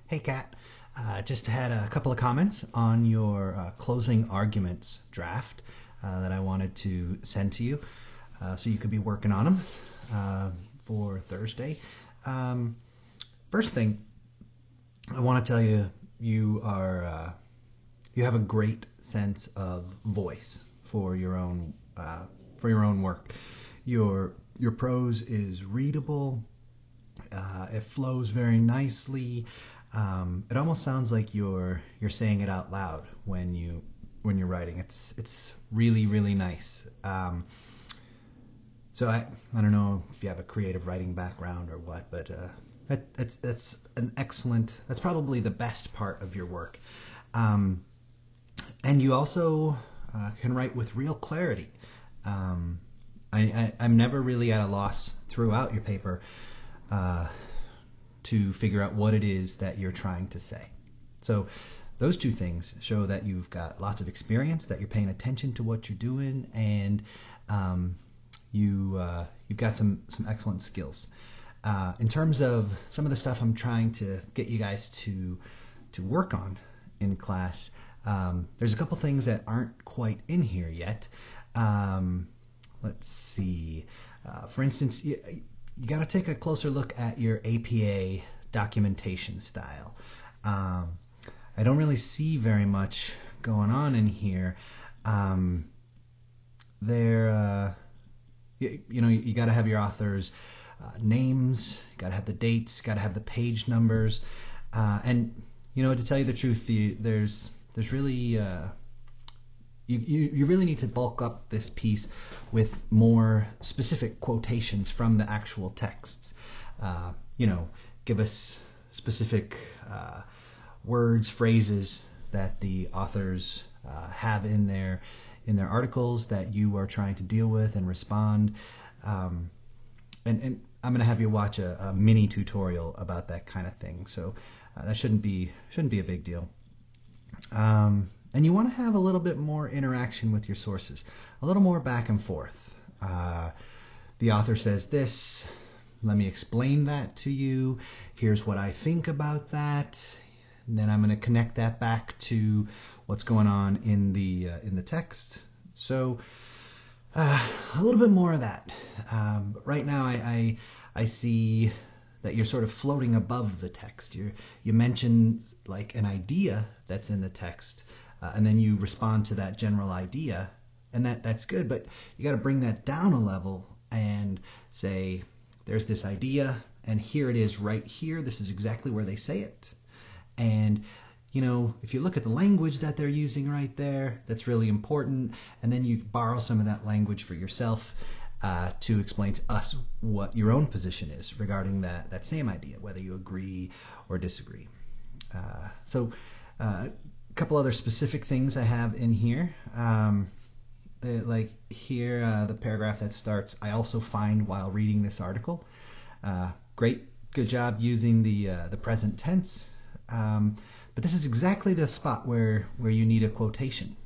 Hey, Kat. Just had a couple of comments on your closing arguments draft that I wanted to send to you so you could be working on them for Thursday. First thing, I want to tell you, you have a great sense of voice for your own work. Your prose is readable. It flows very nicely. It almost sounds like you're saying it out loud when you're writing. It's really nice. So I don't know if you have a creative writing background or what, but that's an excellent. That's probably the best part of your work. And you also can write with real clarity. I'm never really at a loss throughout your paper to figure out what it is that you're trying to say. So those two things show that you've got lots of experience, that you're paying attention to what you're doing, and you've got some excellent skills. In terms of some of the stuff I'm trying to get you guys to work on in class, there's a couple things that aren't quite in here yet. Let's see. For instance, you got to take a closer look at your APA documentation style. I don't really see very much going on in here. You got to have your authors' names, you got to have the dates, got to have the page numbers, and to tell you the truth, there's really you really need to bulk up this piece with more specific quotations from the actual texts. Give us specific words, phrases that the authors have in their articles that you are trying to deal with and respond. And I'm going to have you watch a mini tutorial about that kind of thing. So that shouldn't be a big deal. And you want to have a little bit more interaction with your sources, a little more back and forth. The author says this, let me explain that to you. Here's what I think about that. And then I'm going to connect that back to what's going on in the text. So a little bit more of that. But right now I see that you're sort of floating above the text. You mention like an idea that's in the text, and then you respond to that general idea, and that's good, but you got to bring that down a level and say, there's this idea, and here it is right here. This is exactly where they say it. And if you look at the language that they're using right there, that's really important, and then you borrow some of that language for yourself to explain to us what your own position is regarding that same idea, whether you agree or disagree. So a couple other specific things I have in here. Like here, the paragraph that starts, I also find while reading this article. Good job using the present tense. But this is exactly the spot where you need a quotation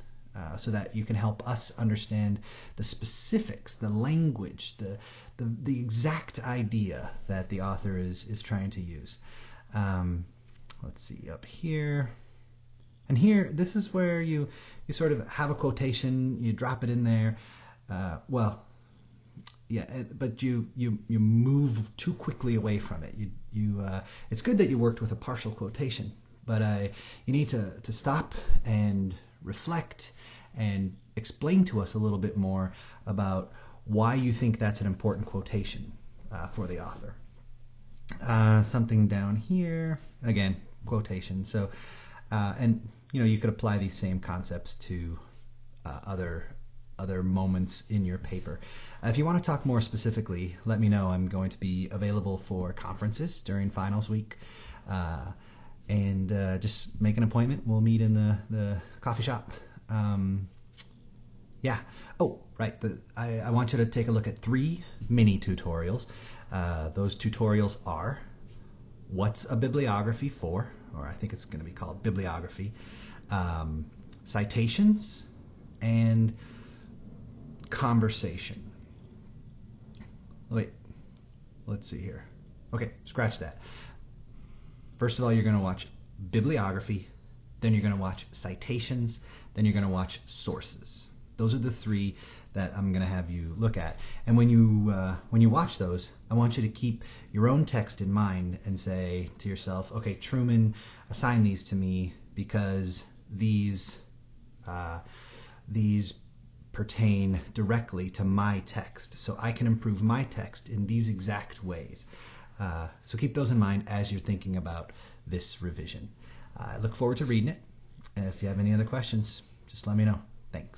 so that you can help us understand the specifics, the language, the exact idea that the author is trying to use. Let's see, up here. And here, this is where you sort of have a quotation, you drop it in there. But you move too quickly away from it. It's good that you worked with a partial quotation, but you need to stop and reflect and explain to us a little bit more about why you think that's an important quotation for the author. Something down here, again, quotation. So, and you could apply these same concepts to other moments in your paper. If you want to talk more specifically, let me know. I'm going to be available for conferences during finals week, and just make an appointment. We'll meet in the coffee shop. Oh, right. I want you to take a look at 3 mini tutorials. Those tutorials are what's a bibliography for, or I think it's going to be called bibliography, citations, and conversation. Wait, let's see here. Okay, scratch that. First of all, you're going to watch bibliography, then you're going to watch citations, then you're going to watch sources. Those are the three that I'm going to have you look at. And when you watch those, I want you to keep your own text in mind and say to yourself, okay, Truman assigned these to me because these pertain directly to my text, so I can improve my text in these exact ways. So keep those in mind as you're thinking about this revision. I look forward to reading it. And if you have any other questions, just let me know. Thanks.